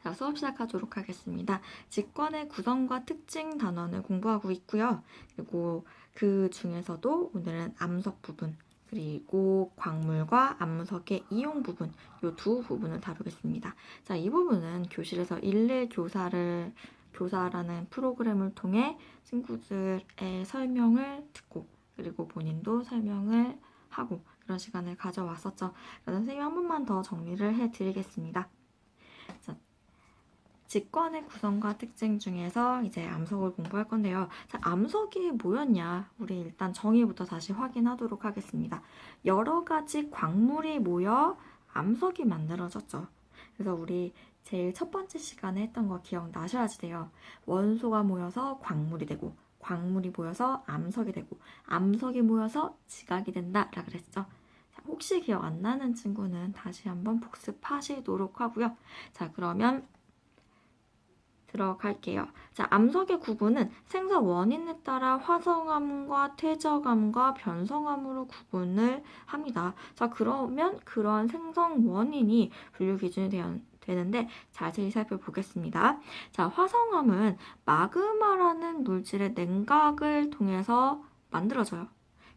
자, 수업 시작하도록 하겠습니다. 직권의 구성과 특징 단원을 공부하고 있고요. 그리고 그 중에서도 오늘은 암석 부분, 그리고 광물과 암석의 이용 부분, 이 두 부분을 다루겠습니다. 자, 이 부분은 교실에서 일일 교사라는 프로그램을 통해 친구들의 설명을 듣고, 그리고 본인도 설명을 하고 그런 시간을 가져왔었죠. 그래서 선생님이 한 번만 더 정리를 해드리겠습니다. 자, 직권의 구성과 특징 중에서 이제 암석을 공부할 건데요. 자, 암석이 뭐였냐? 우리 일단 정의부터 다시 확인하도록 하겠습니다. 여러 가지 광물이 모여 암석이 만들어졌죠. 그래서 우리 제일 첫 번째 시간에 했던 거 기억나셔야지 돼요. 원소가 모여서 광물이 되고, 광물이 모여서 암석이 되고, 암석이 모여서 지각이 된다 라 그랬죠. 자, 혹시 기억 안 나는 친구는 다시 한번 복습하시도록 하고요. 자, 그러면 들어갈게요. 자, 암석의 구분은 생성 원인에 따라 화성암과 퇴적암과 변성암으로 구분을 합니다. 자, 그러면 그런 생성 원인이 분류 기준이 되는데 자세히 살펴보겠습니다. 자, 화성암은 마그마라는 물질의 냉각을 통해서 만들어져요.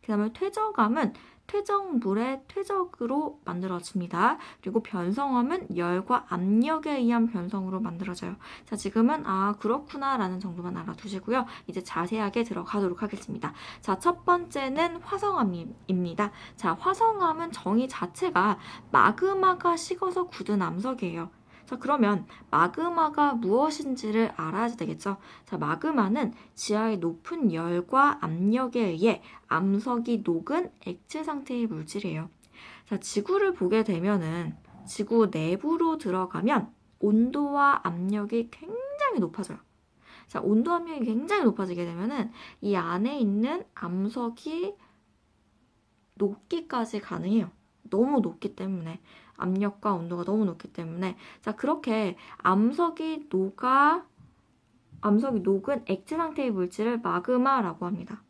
그 다음에 퇴적암은 퇴적물의 퇴적으로 만들어집니다. 그리고 변성암은 열과 압력에 의한 변성으로 만들어져요. 자, 지금은 그렇구나 라는 정도만 알아두시고요. 이제 자세하게 들어가도록 하겠습니다. 자, 첫 번째는 화성암입니다. 자, 화성암은 정의 자체가 마그마가 식어서 굳은 암석이에요. 자, 그러면 마그마가 무엇인지를 알아야 되겠죠. 자, 마그마는 지하의 높은 열과 압력에 의해 암석이 녹은 액체 상태의 물질이에요. 자, 지구를 보게 되면은 지구 내부로 들어가면 온도와 압력이 굉장히 높아져요. 자, 온도 압력이 굉장히 높아지게 되면은 이 안에 있는 암석이 녹기까지 가능해요. 너무 높기 때문에. 압력과 온도가 너무 높기 때문에. 자, 그렇게 암석이 녹은 액체 상태의 물질을 마그마라고 합니다.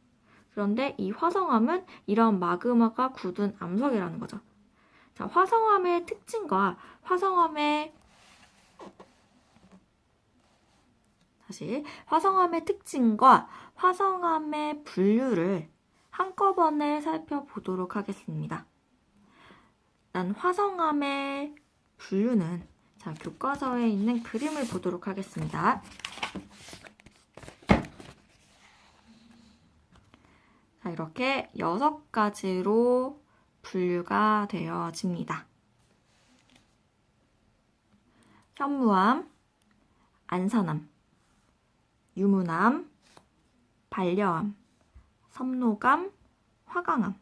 그런데 이 화성암은 이런 마그마가 굳은 암석이라는 거죠. 자, 화성암의 특징과 화성암의 분류를 한꺼번에 살펴보도록 하겠습니다. 일단 화성암의 분류는 자, 교과서에 있는 그림을 보도록 하겠습니다. 자, 이렇게 6가지로 분류가 되어집니다. 현무암, 안산암, 유문암, 반려암, 섬노감, 화강암.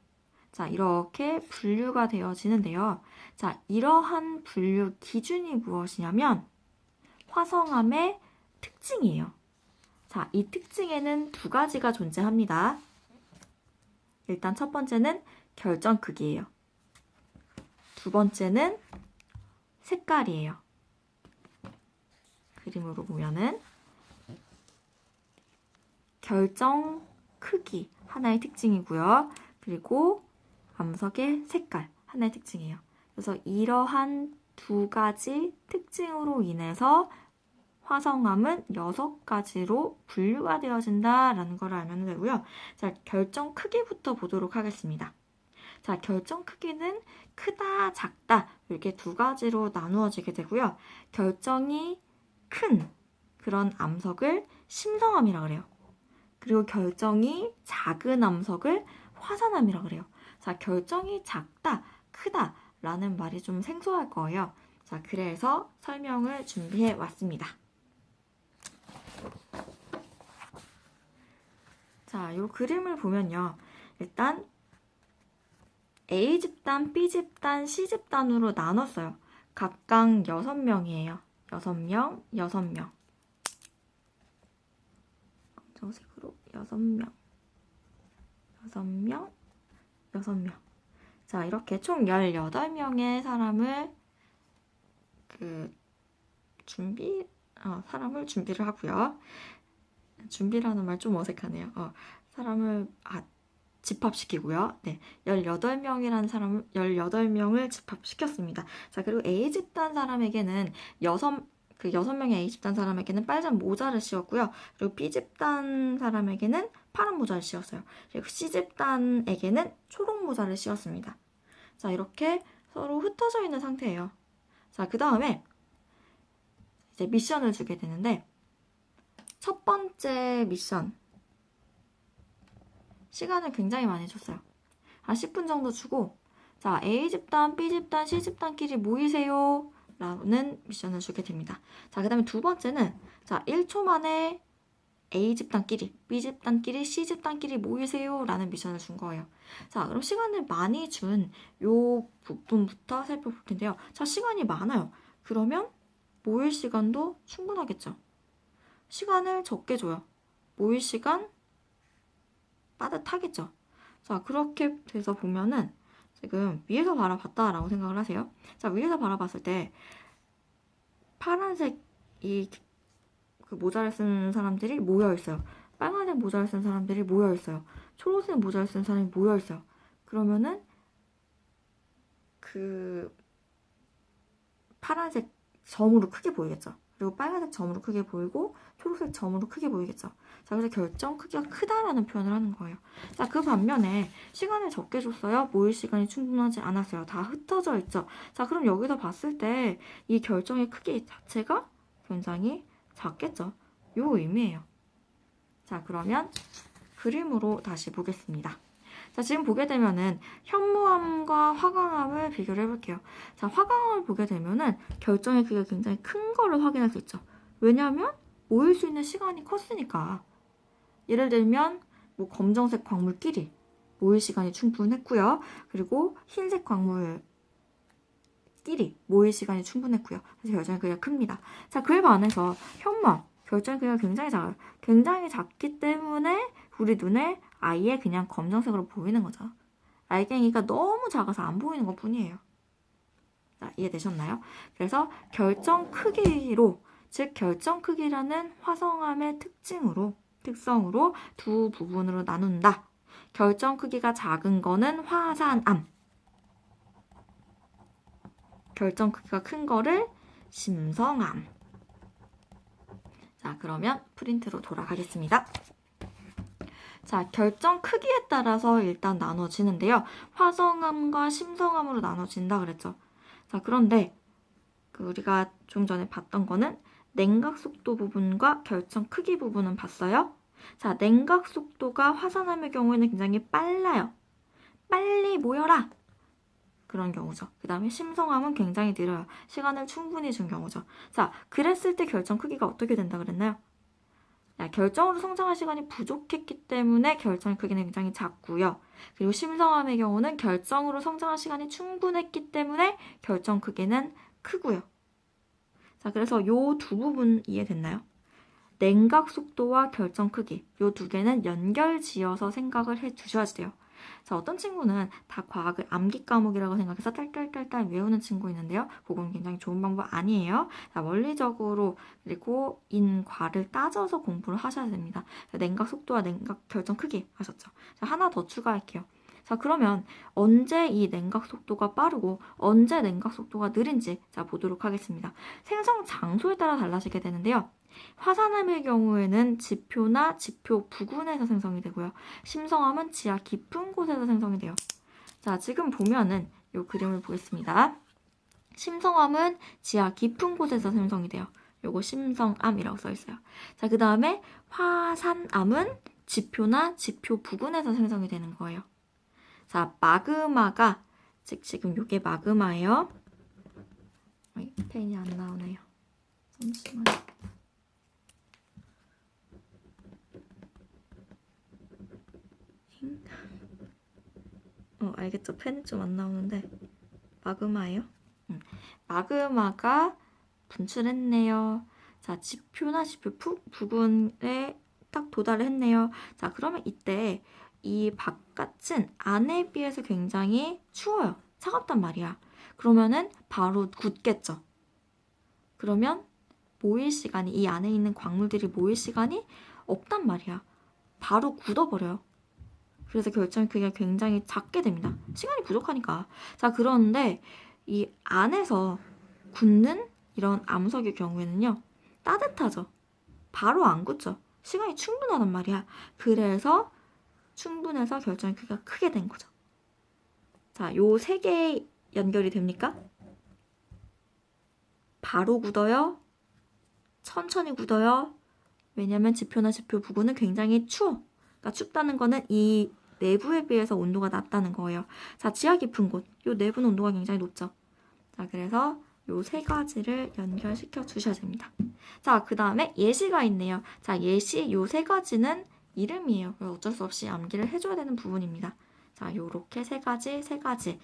자, 이렇게 분류가 되어지는데요. 자, 이러한 분류 기준이 무엇이냐면 화성암의 특징이에요. 자, 이 특징에는 2가지가 존재합니다. 일단 첫 번째는 결정 크기예요. 두 번째는 색깔이에요. 그림으로 보면은 결정 크기 하나의 특징이고요. 그리고 암석의 색깔 하나의 특징이에요. 그래서 이러한 2가지 특징으로 인해서 화성암은 6가지로 분류가 되어진다라는 걸 알면 되고요. 자, 결정 크기부터 보도록 하겠습니다. 자, 결정 크기는 크다, 작다 이렇게 2가지로 나누어지게 되고요. 결정이 큰 그런 암석을 심성암이라고 그래요. 그리고 결정이 작은 암석을 화산암이라고 그래요. 자, 결정이 작다, 크다 라는 말이 좀 생소할 거예요. 자, 그래서 설명을 준비해 왔습니다. 자, 이 그림을 보면요. 일단 A집단, B집단, C집단으로 나눴어요. 각각 6명이에요. 6명, 6명. 검정색으로 6명. 6명, 6명. 자, 이렇게 총 18명의 사람을 사람을 준비를 하고요. 준비라는 말 좀 어색하네요. 사람을 집합시키고요. 네, 18명을 집합시켰습니다. 자, 그리고 A집단 사람에게는 그 6명의 A집단 사람에게는 빨간 모자를 씌웠고요. 그리고 B집단 사람에게는 파란 모자를 씌웠어요. 그리고 C집단에게는 초록 모자를 씌웠습니다. 자, 이렇게 서로 흩어져 있는 상태예요. 자, 그 다음에 이제 미션을 주게 되는데, 첫 번째 미션. 시간을 굉장히 많이 줬어요. 한 10분 정도 주고, 자, A집단, B집단, C집단끼리 모이세요. 라는 미션을 주게 됩니다. 자, 그 다음에 두 번째는, 자, 1초 만에 A집단끼리, B집단끼리, C집단끼리 모이세요. 라는 미션을 준 거예요. 자, 그럼 시간을 많이 준 요 부분부터 살펴볼 텐데요. 자, 시간이 많아요. 그러면 모일 시간도 충분하겠죠. 시간을 적게 줘요. 모일 시간 빠듯하겠죠. 자, 그렇게 돼서 보면은 지금 위에서 바라봤다라고 생각을 하세요. 자, 위에서 바라봤을 때 파란색 그 모자를 쓴 사람들이 모여 있어요. 빨간색 모자를 쓴 사람들이 모여 있어요. 초록색 모자를 쓴 사람이 모여 있어요. 그러면은 그 파란색 점으로 크게 보이겠죠. 그리고 빨간색 점으로 크게 보이고 초록색 점으로 크게 보이겠죠. 자, 그래서 결정 크기가 크다라는 표현을 하는 거예요. 자, 그 반면에 시간을 적게 줬어요. 모일 시간이 충분하지 않았어요. 다 흩어져 있죠. 자, 그럼 여기서 봤을 때 이 결정의 크기 자체가 굉장히 작겠죠. 요 의미예요. 자, 그러면 그림으로 다시 보겠습니다. 자, 지금 보게 되면은 현무암과 화강암을 비교를 해볼게요. 자, 화강암을 보게 되면은 결정의 크기가 굉장히 큰 거를 확인할 수 있죠. 왜냐하면 모일 수 있는 시간이 컸으니까. 예를 들면 뭐 검정색 광물끼리 모일 시간이 충분했고요. 그리고 흰색 광물끼리 모일 시간이 충분했고요. 그래서 결정의 크기가 큽니다. 자, 그에 반해서 현무암 결정의 크기가 굉장히 작아요. 굉장히 작기 때문에 우리 눈에 아예 그냥 검정색으로 보이는 거죠. 알갱이가 너무 작아서 안 보이는 것 뿐이에요. 자, 이해되셨나요? 그래서 결정 크기로, 즉 결정 크기라는 화성암의 특성으로 두 부분으로 나눈다. 결정 크기가 작은 거는 화산암. 결정 크기가 큰 거를 심성암. 자, 그러면 프린트로 돌아가겠습니다. 자, 결정 크기에 따라서 일단 나눠지는데요. 화성암과 심성암으로 나눠진다 그랬죠. 자, 그런데 우리가 좀 전에 봤던 거는 냉각 속도 부분과 결정 크기 부분은 봤어요. 자, 냉각 속도가 화산암의 경우에는 굉장히 빨라요. 빨리 모여라! 그런 경우죠. 그 다음에 심성암은 굉장히 느려요. 시간을 충분히 준 경우죠. 자, 그랬을 때 결정 크기가 어떻게 된다 그랬나요? 결정으로 성장할 시간이 부족했기 때문에 결정의 크기는 굉장히 작고요. 그리고 심성암의 경우는 결정으로 성장할 시간이 충분했기 때문에 결정 크기는 크고요. 자, 그래서 이 두 부분 이해됐나요? 냉각 속도와 결정 크기, 이 두 개는 연결지어서 생각을 해주셔야 돼요. 자, 어떤 친구는 다 과학을 암기 과목이라고 생각해서 딸딸딸딸 외우는 친구 있는데요. 그건 굉장히 좋은 방법 아니에요. 자, 원리적으로 그리고 인과를 따져서 공부를 하셔야 됩니다. 자, 냉각 속도와 냉각 결정 크기 하셨죠. 자, 하나 더 추가할게요. 자, 그러면 언제 이 냉각 속도가 빠르고 언제 냉각 속도가 느린지 자 보도록 하겠습니다. 생성 장소에 따라 달라지게 되는데요. 화산암의 경우에는 지표나 지표 부근에서 생성이 되고요. 심성암은 지하 깊은 곳에서 생성이 돼요. 자, 지금 보면은 이 그림을 보겠습니다. 심성암은 지하 깊은 곳에서 생성이 돼요. 요거 심성암이라고 써 있어요. 자, 그 다음에 화산암은 지표나 지표 부근에서 생성이 되는 거예요. 자, 마그마가 즉 지금 요게 마그마예요. 펜이 안 나오네요. 잠시만요. 알겠죠? 펜이 좀 안 나오는데 마그마예요. 마그마가 분출했네요. 자, 지표나 지표 부근에 딱 도달을 했네요. 자, 그러면 이때 이 바깥은 안에 비해서 굉장히 추워요. 차갑단 말이야. 그러면은 바로 굳겠죠. 그러면 모일 시간이, 이 안에 있는 광물들이 모일 시간이 없단 말이야. 바로 굳어버려요. 그래서 결정의 크기가 굉장히 작게 됩니다. 시간이 부족하니까. 자, 그런데 이 안에서 굳는 이런 암석의 경우에는요. 따뜻하죠. 바로 안 굳죠. 시간이 충분하단 말이야. 그래서 충분해서 결정의 크기가 크게 된 거죠. 자, 요 세 개 연결이 됩니까? 바로 굳어요? 천천히 굳어요? 왜냐면 지표나 지표 부근은 굉장히 추워. 그러니까 춥다는 거는 이 내부에 비해서 온도가 낮다는 거예요. 자, 지하 깊은 곳. 요 내부는 온도가 굉장히 높죠. 자, 그래서 요 세 가지를 연결시켜 주셔야 됩니다. 자, 그 다음에 예시가 있네요. 자, 예시 요 세 가지는 이름이에요. 어쩔 수 없이 암기를 해줘야 되는 부분입니다. 자, 요렇게 세 가지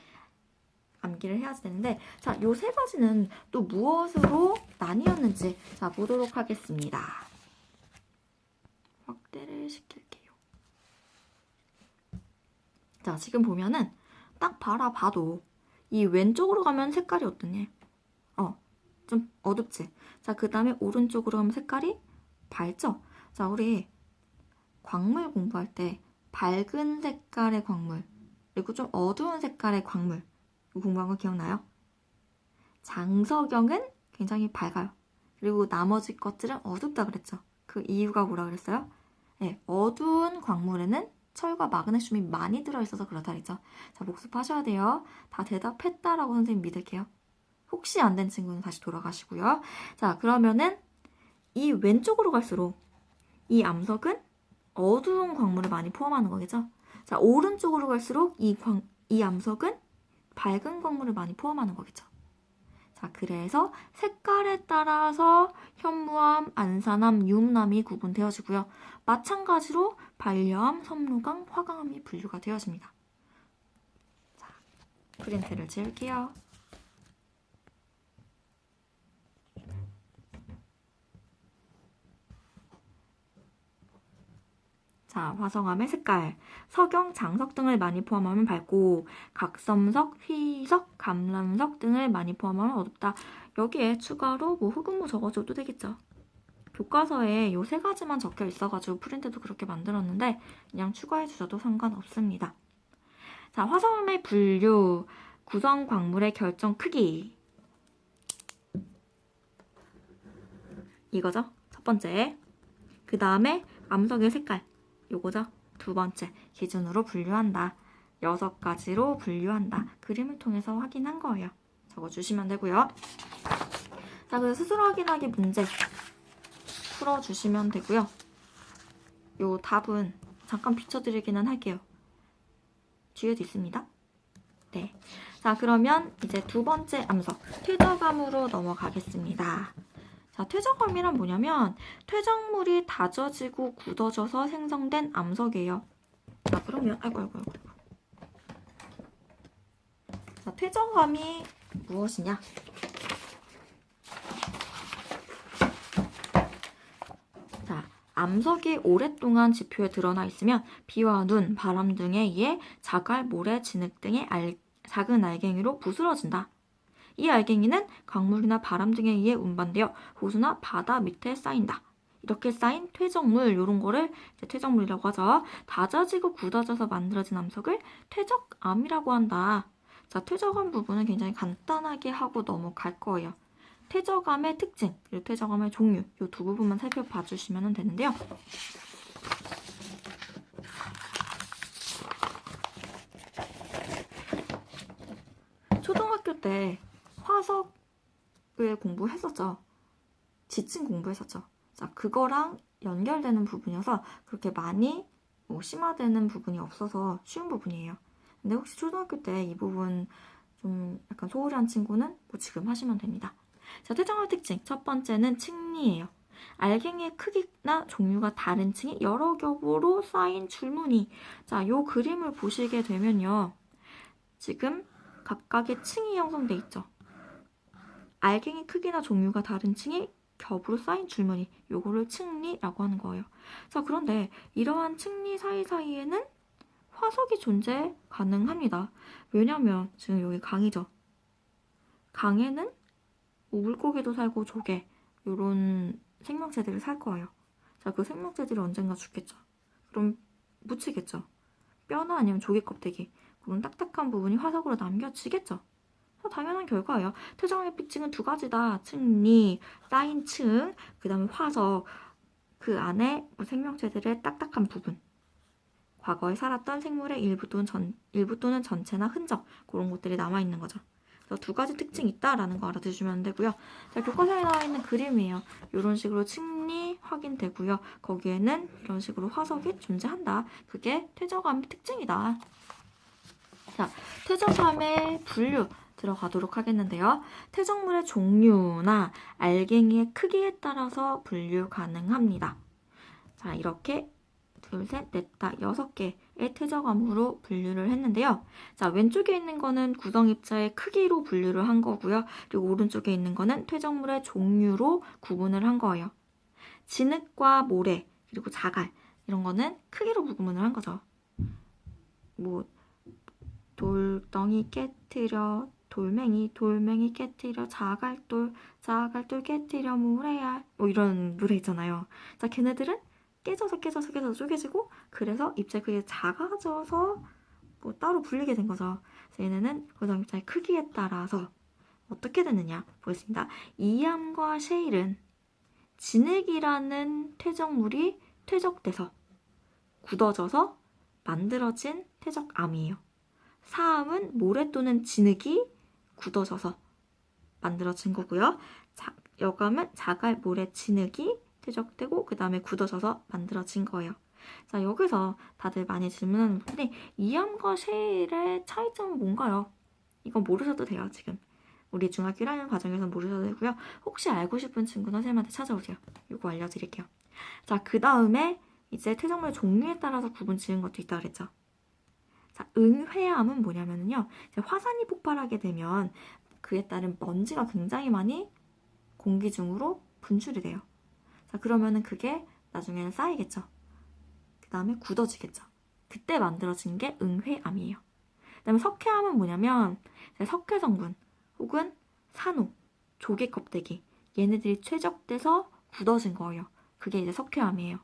암기를 해야 되는데, 자, 요 세 가지는 또 무엇으로 나뉘었는지 자, 보도록 하겠습니다. 확대를 시킬게요. 자, 지금 보면은 딱 봐도 이 왼쪽으로 가면 색깔이 어떠냐? 좀 어둡지? 자, 그 다음에 오른쪽으로 가면 색깔이 밝죠? 자, 우리 광물 공부할 때 밝은 색깔의 광물, 그리고 좀 어두운 색깔의 광물, 이거 공부한 거 기억나요? 장석영은 굉장히 밝아요. 그리고 나머지 것들은 어둡다 그랬죠? 그 이유가 뭐라 그랬어요? 네, 어두운 광물에는 철과 마그네슘이 많이 들어있어서 그렇다 그랬죠? 자, 복습하셔야 돼요. 다 대답했다라고 선생님 믿을게요. 혹시 안 된 친구는 다시 돌아가시고요. 자, 그러면은 이 왼쪽으로 갈수록 이 암석은 어두운 광물을 많이 포함하는 거겠죠? 자, 오른쪽으로 갈수록 이 암석은 밝은 광물을 많이 포함하는 거겠죠? 자, 그래서 색깔에 따라서 현무암, 안산암, 유음암이 구분되어지고요. 마찬가지로 반려암, 섬유강, 화강암이 분류가 되어집니다. 자, 프린트를 지울게요. 자, 화성암의 색깔. 석영, 장석 등을 많이 포함하면 밝고 각섬석, 휘석, 감람석 등을 많이 포함하면 어둡다. 여기에 추가로 뭐 흑음모 적어줘도 되겠죠. 교과서에 요 세 가지만 적혀 있어가지고 프린트도 그렇게 만들었는데 그냥 추가해 주셔도 상관없습니다. 자, 화성암의 분류, 구성 광물의 결정 크기. 이거죠? 첫 번째. 그 다음에 암석의 색깔. 요거죠? 두 번째, 기준으로 분류한다. 6가지로 분류한다. 그림을 통해서 확인한 거예요. 적어주시면 되고요. 자, 그래서 스스로 확인하기 문제 풀어주시면 되고요. 요 답은 잠깐 비춰드리기는 할게요. 뒤에도 있습니다. 네. 자, 그러면 이제 두 번째 암석, 퇴적암으로 넘어가겠습니다. 자, 퇴적암이란 뭐냐면 퇴적물이 다져지고 굳어져서 생성된 암석이에요. 자, 그러면 아이고. 자, 퇴적암이 무엇이냐? 자, 암석이 오랫동안 지표에 드러나 있으면 비와 눈, 바람 등에 의해 자갈, 모래, 진흙 등의 작은 알갱이로 부스러진다. 이 알갱이는 강물이나 바람 등에 의해 운반되어 호수나 바다 밑에 쌓인다. 이렇게 쌓인 퇴적물, 이런 거를 이제 퇴적물이라고 하죠. 다져지고 굳어져서 만들어진 암석을 퇴적암이라고 한다. 자, 퇴적암 부분은 굉장히 간단하게 하고 넘어갈 거예요. 퇴적암의 특징, 그리고 퇴적암의 종류, 이 두 부분만 살펴봐 주시면 되는데요. 초등학교 때 화석을 공부했었죠. 지층 공부했었죠. 자, 그거랑 연결되는 부분이어서 그렇게 많이 심화되는 부분이 없어서 쉬운 부분이에요. 근데 혹시 초등학교 때 이 부분 좀 약간 소홀히 한 친구는 뭐 지금 하시면 됩니다. 자, 퇴적암의 특징. 첫 번째는 층리예요. 알갱이의 크기나 종류가 다른 층이 여러 겹으로 쌓인 줄무늬. 자, 요 그림을 보시게 되면요. 지금 각각의 층이 형성돼 있죠. 알갱이 크기나 종류가 다른 층이 겹으로 쌓인 줄무늬, 요거를 층리라고 하는 거예요. 자, 그런데 이러한 층리 사이사이에는 화석이 존재 가능합니다. 왜냐면 지금 여기 강이죠. 강에는 물고기도 살고 조개, 요런 생명체들이 살 거예요. 자, 그 생명체들이 언젠가 죽겠죠. 그럼 묻히겠죠. 뼈나 아니면 조개 껍데기, 그런 딱딱한 부분이 화석으로 남겨지겠죠. 당연한 결과예요. 퇴적암의 특징은 두 가지다. 층리, 쌓인 층, 그 다음에 화석, 그 안에 생명체들의 딱딱한 부분. 과거에 살았던 생물의 일부 또는 전체나 흔적, 그런 것들이 남아있는 거죠. 그래서 두 가지 특징이 있다라는 거 알아두시면 되고요. 자, 교과서에 나와 있는 그림이에요. 이런 식으로 층리 확인되고요. 거기에는 이런 식으로 화석이 존재한다. 그게 퇴적암의 특징이다. 자, 퇴적암의 분류 들어가도록 하겠는데요. 퇴적물의 종류나 알갱이의 크기에 따라서 분류 가능합니다. 자, 이렇게 둘, 셋, 넷, 다 6개의 퇴적암으로 분류를 했는데요. 자, 왼쪽에 있는 거는 구성입자의 크기로 분류를 한 거고요. 그리고 오른쪽에 있는 거는 퇴적물의 종류로 구분을 한 거예요. 진흙과 모래, 그리고 자갈 이런 거는 크기로 구분을 한 거죠. 뭐 돌덩이 깨트려 돌멩이 깨트려 자갈돌 깨트려 모래알 뭐 이런 노래 있잖아요. 자, 걔네들은 깨져서 쪼개지고 그래서 입자의 크기가 작아져서 뭐 따로 불리게 된 거죠. 그래서 얘네는 구성 입자의 크기에 따라서 어떻게 되느냐 보겠습니다. 이암과 셰일은 진흙이라는 퇴적물이 퇴적돼서 굳어져서 만들어진 퇴적암이에요. 사암은 모래 또는 진흙이 굳어져서 만들어진 거고요. 여감은 자갈, 모래, 진흙이 퇴적되고 그 다음에 굳어져서 만들어진 거예요. 자, 여기서 다들 많이 질문하는 분들이 이암과 셰일의 차이점은 뭔가요? 이건 모르셔도 돼요, 지금. 우리 중학교 1학년 과정에서 모르셔도 되고요. 혹시 알고 싶은 친구는 선생님한테 찾아오세요. 이거 알려드릴게요. 자, 그 다음에 이제 퇴적물의 종류에 따라서 구분 지은 것도 있다 그랬죠. 자, 은회암은 뭐냐면요. 화산이 폭발하게 되면 그에 따른 먼지가 굉장히 많이 공기 중으로 분출이 돼요. 자, 그러면은 그게 나중에는 쌓이겠죠. 그 다음에 굳어지겠죠. 그때 만들어진 게 은회암이에요. 그 다음에 석회암은 뭐냐면 석회 성분 혹은 산호, 조개 껍데기 얘네들이 퇴적돼서 굳어진 거예요. 그게 이제 석회암이에요.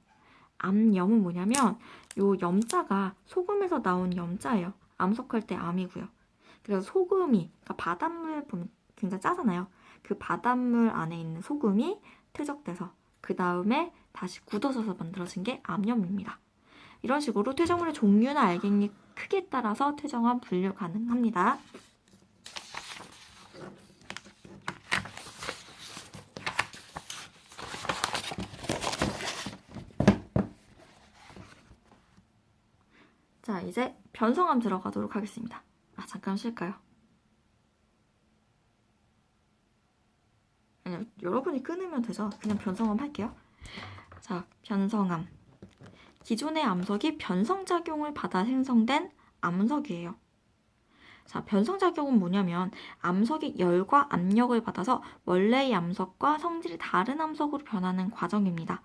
암염은 뭐냐면 요 염자가 소금에서 나온 염자예요. 암석할 때 암이고요. 그래서 소금이, 그러니까 바닷물 보면 굉장히 짜잖아요. 그 바닷물 안에 있는 소금이 퇴적돼서 그 다음에 다시 굳어져서 만들어진 게 암염입니다. 이런 식으로 퇴적물의 종류나 알갱이 크기에 따라서 퇴적암 분류 가능합니다. 자, 이제 변성암 들어가도록 하겠습니다. 잠깐 쉴까요? 아니요, 여러분이 끊으면 되죠. 그냥 변성암 할게요. 자, 변성암. 기존의 암석이 변성작용을 받아 생성된 암석이에요. 자, 변성작용은 뭐냐면 암석이 열과 압력을 받아서 원래의 암석과 성질이 다른 암석으로 변하는 과정입니다.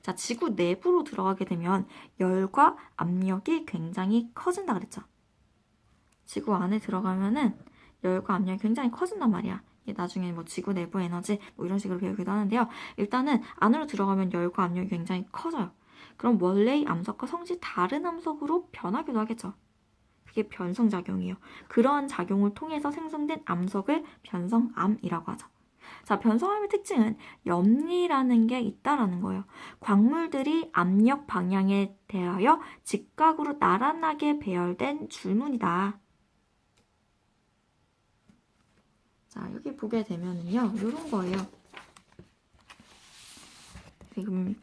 자, 지구 내부로 들어가게 되면 열과 압력이 굉장히 커진다 그랬죠. 지구 안에 들어가면은 열과 압력이 굉장히 커진단 말이야. 나중에 뭐 지구 내부 에너지 뭐 이런 식으로 배우기도 하는데요. 일단은 안으로 들어가면 열과 압력이 굉장히 커져요. 그럼 원래의 암석과 성질이 다른 암석으로 변하기도 하겠죠. 그게 변성작용이에요. 그러한 작용을 통해서 생성된 암석을 변성암이라고 하죠. 자, 변성암의 특징은 염리라는 게 있다라는 거예요. 광물들이 압력 방향에 대하여 직각으로 나란하게 배열된 줄무늬다. 자, 여기 보게 되면은요, 이런 거예요. 지금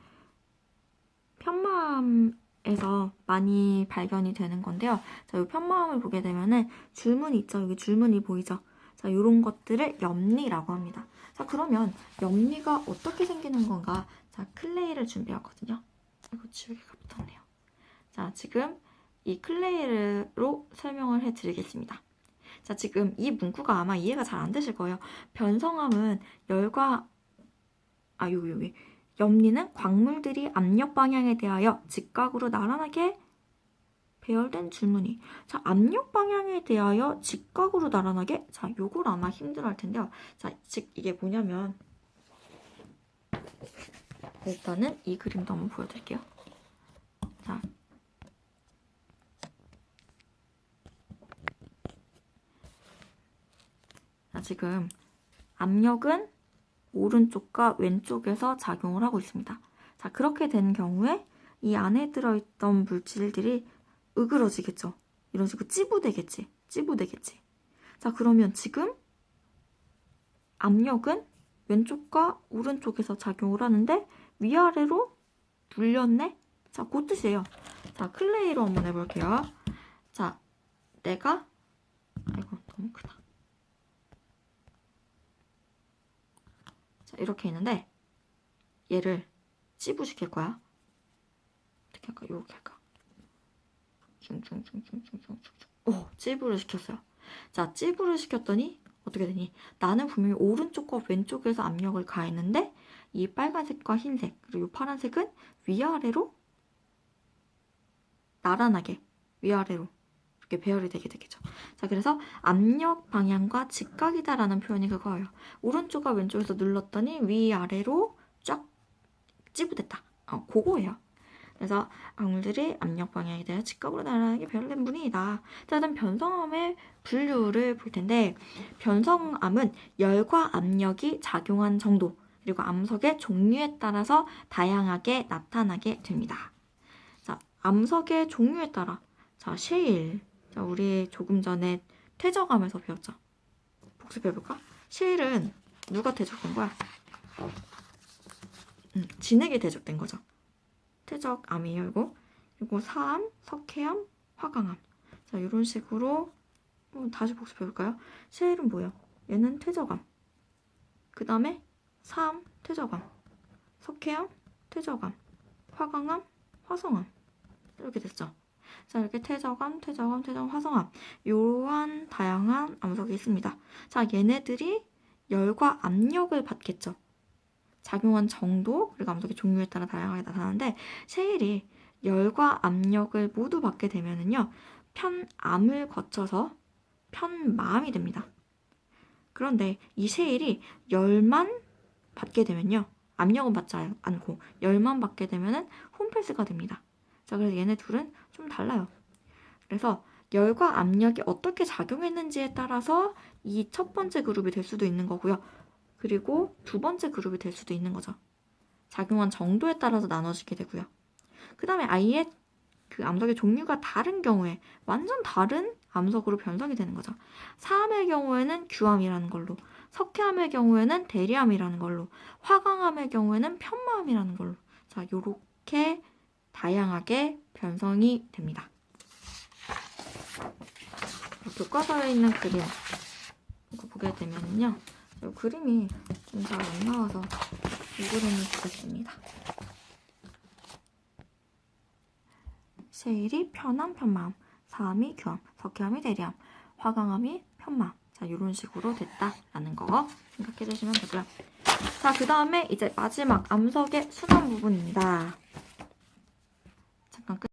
편마암에서 많이 발견이 되는 건데요. 자, 이 편마암을 보게 되면은 줄무늬 있죠? 여기 줄무늬 보이죠? 자, 이런 것들을 염리라고 합니다. 자, 그러면 염리가 어떻게 생기는 건가? 자, 클레이를 준비했거든요. 이거 지우개가 붙었네요. 자, 지금 이 클레이로 설명을 해드리겠습니다. 자, 지금 이 문구가 아마 이해가 잘 안 되실 거예요. 변성암은 열과 여기 염리는 광물들이 압력 방향에 대하여 직각으로 나란하게 배열된 줄무늬. 자, 압력 방향에 대하여 직각으로 나란하게. 자, 요걸 아마 힘들어 할 텐데요. 자, 즉 이게 뭐냐면 일단은 이 그림도 한번 보여드릴게요. 자, 지금 압력은 오른쪽과 왼쪽에서 작용을 하고 있습니다. 자, 그렇게 된 경우에 이 안에 들어있던 물질들이 으그러지겠죠. 이런 식으로 찌부되겠지. 자, 그러면 지금 압력은 왼쪽과 오른쪽에서 작용을 하는데 위아래로 눌렸네? 자, 그 뜻이에요. 자, 클레이로 한번 해볼게요. 자, 내가 아이고, 너무 크다. 자, 이렇게 있는데 얘를 찌부시킬 거야. 어떻게 할까? 이렇게 할까? 오, 찌부를 시켰어요. 자, 찌부를 시켰더니 어떻게 되니? 나는 분명히 오른쪽과 왼쪽에서 압력을 가했는데 이 빨간색과 흰색 그리고 이 파란색은 위아래로 나란하게 위아래로 이렇게 배열이 되게 되겠죠. 자, 그래서 압력 방향과 직각이다라는 표현이 그거예요. 오른쪽과 왼쪽에서 눌렀더니 위아래로 쫙 찌부됐다. 그거예요. 그래서 악물들이 압력 방향에 대해 직각으로 나란하게 배열된 분위기다. 자, 그럼 변성암의 분류를 볼 텐데 변성암은 열과 압력이 작용한 정도 그리고 암석의 종류에 따라서 다양하게 나타나게 됩니다. 자, 암석의 종류에 따라 자, 셰일. 자, 우리 조금 전에 퇴적암에서 배웠죠. 복습해볼까? 셰일은 누가 퇴적된 거야? 진흙이 퇴적된 거죠. 퇴적암이에요, 이거. 그리고 사암, 석회암, 화강암. 자, 이런 식으로 다시 복습해볼까요? 셰일은 뭐예요? 얘는 퇴적암. 그 다음에 사암, 퇴적암. 석회암, 퇴적암. 화강암, 화성암. 이렇게 됐죠. 자, 이렇게 퇴적암, 화성암. 이러한 다양한 암석이 있습니다. 자, 얘네들이 열과 압력을 받겠죠. 작용한 정도 그리고 암석의 종류에 따라 다양하게 나타나는데 셰일이 열과 압력을 모두 받게 되면은요 편암을 거쳐서 편마암이 됩니다. 그런데 이 셰일이 열만 받게 되면요 압력은 받지 않고 열만 받게 되면은 홈펠스가 됩니다. 자, 그래서 얘네 둘은 좀 달라요. 그래서 열과 압력이 어떻게 작용했는지에 따라서 이 첫 번째 그룹이 될 수도 있는 거고요. 그리고 두 번째 그룹이 될 수도 있는 거죠. 작용한 정도에 따라서 나눠지게 되고요. 그 다음에 아예 그 암석의 종류가 다른 경우에 완전 다른 암석으로 변성이 되는 거죠. 사암의 경우에는 규암이라는 걸로, 석회암의 경우에는 대리암이라는 걸로, 화강암의 경우에는 편마암이라는 걸로. 자, 요렇게 다양하게 변성이 됩니다. 교과서에 있는 그림 이거 보게 되면요. 이 그림이 좀 잘 안 나와서 이 그림을 보겠습니다. 셰일이 편암, 편마암, 사암이 규암, 석회암이 대리암, 화강암이 편마암. 자, 이런 식으로 됐다라는 거 생각해 주시면 되고요. 자, 그 다음에 이제 마지막 암석의 순환 부분입니다.